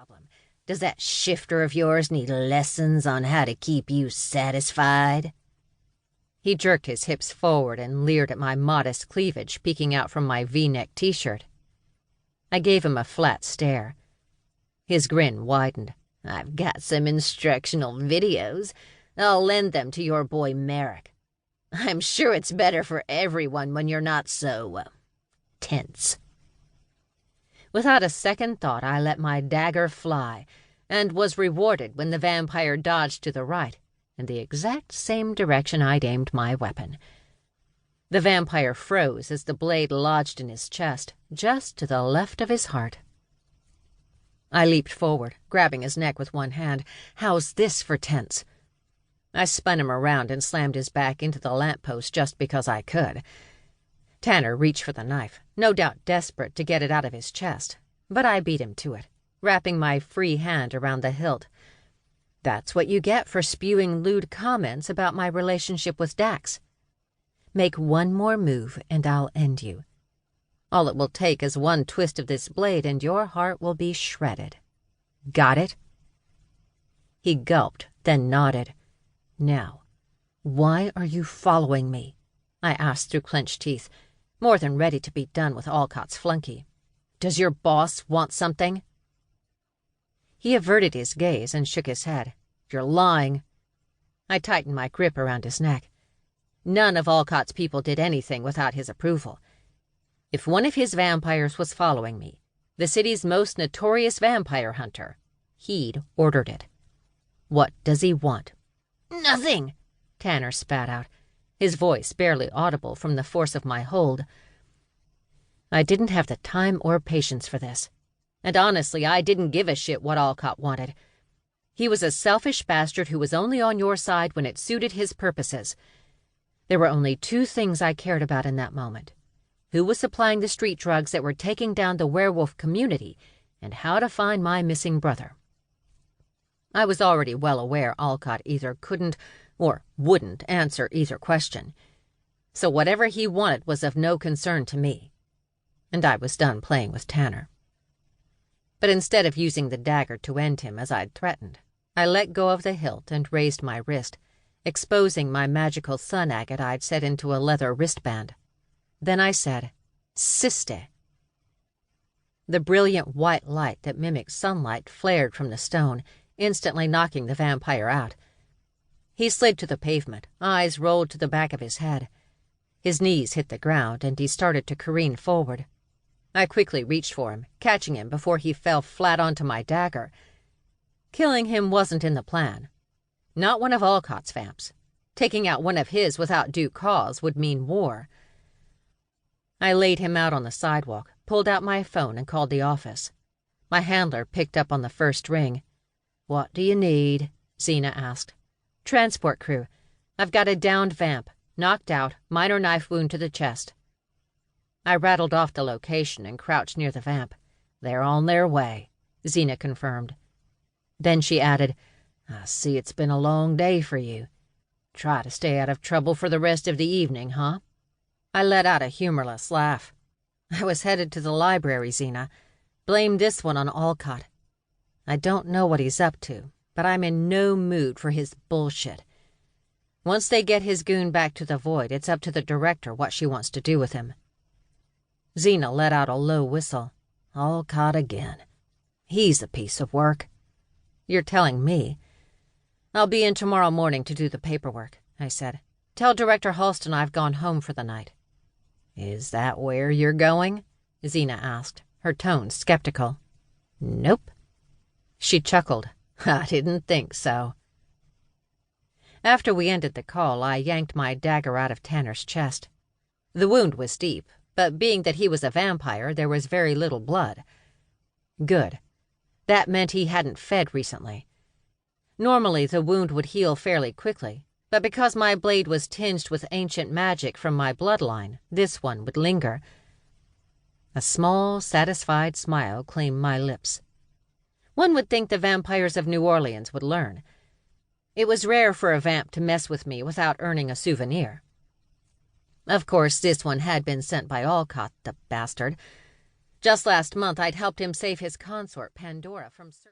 problem. Does that shifter of yours need lessons on how to keep you satisfied?" He jerked his hips forward and leered at my modest cleavage peeking out from my V-neck t-shirt. I gave him a flat stare. His grin widened. "I've got some instructional videos. I'll lend them to your boy Merrick. I'm sure it's better for everyone when you're not so, tense." Without a second thought, I let my dagger fly, and was rewarded when the vampire dodged to the right, in the exact same direction I'd aimed my weapon. The vampire froze as the blade lodged in his chest, just to the left of his heart. I leaped forward, grabbing his neck with one hand. How's this for tense? I spun him around and slammed his back into the lamppost just because I could. Tantor reached for the knife, no doubt desperate to get it out of his chest, but I beat him to it, wrapping my free hand around the hilt. That's what you get for spewing lewd comments about my relationship with Dax. Make one more move and I'll end you. All it will take is one twist of this blade and your heart will be shredded. Got it? He gulped, then nodded. "Now, why are you following me?" I asked through clenched teeth, more than ready to be done with Allcot's flunky. "Does your boss want something?" He averted his gaze and shook his head. "You're lying." I tightened my grip around his neck. None of Allcot's people did anything without his approval. If one of his vampires was following me, the city's most notorious vampire hunter, he'd ordered it. What does he want? "Nothing," Tantor spat out, his voice barely audible from the force of my hold. I didn't have the time or patience for this. And honestly, I didn't give a shit what Allcot wanted. He was a selfish bastard who was only on your side when it suited his purposes. There were only two things I cared about in that moment: who was supplying the street drugs that were taking down the werewolf community, and how to find my missing brother. I was already well aware Allcot either couldn't or wouldn't answer either question, so whatever he wanted was of no concern to me, and I was done playing with Tantor. But instead of using the dagger to end him as I'd threatened, I let go of the hilt and raised my wrist, exposing my magical sun agate I'd set into a leather wristband. Then I said, "Siste." The brilliant white light that mimicked sunlight flared from the stone, instantly knocking the vampire out. He slid to the pavement, eyes rolled to the back of his head. His knees hit the ground, and he started to careen forward. I quickly reached for him, catching him before he fell flat onto my dagger. Killing him wasn't in the plan. Not one of Allcot's vamps. Taking out one of his without due cause would mean war. I laid him out on the sidewalk, pulled out my phone, and called the office. My handler picked up on the first ring. "What do you need?" Xena asked. "Transport crew. I've got a downed vamp, knocked out, minor knife wound to the chest." I rattled off the location and crouched near the vamp. "They're on their way," Xena confirmed. Then she added, "I see it's been a long day for you. Try to stay out of trouble for the rest of the evening, huh?" I let out a humorless laugh. "I was headed to the library, Xena. Blame this one on Allcot. I don't know what he's up to, but I'm in no mood for his bullshit. Once they get his goon back to the Void, it's up to the director what she wants to do with him." Xena let out a low whistle. "Allcot again. He's a piece of work." "You're telling me." "I'll be in tomorrow morning to do the paperwork," I said. "Tell Director Halston I've gone home for the night." "Is that where you're going?" Xena asked, her tone skeptical. "Nope." She chuckled. "I didn't think so." After we ended the call, I yanked my dagger out of Tantor's chest. The wound was deep, but being that he was a vampire, there was very little blood. Good. That meant he hadn't fed recently. Normally, the wound would heal fairly quickly, but because my blade was tinged with ancient magic from my bloodline, this one would linger. A small, satisfied smile claimed my lips. One would think the vampires of New Orleans would learn. It was rare for a vamp to mess with me without earning a souvenir. Of course, this one had been sent by Allcot, the bastard. Just last month, I'd helped him save his consort, Pandora, from certain...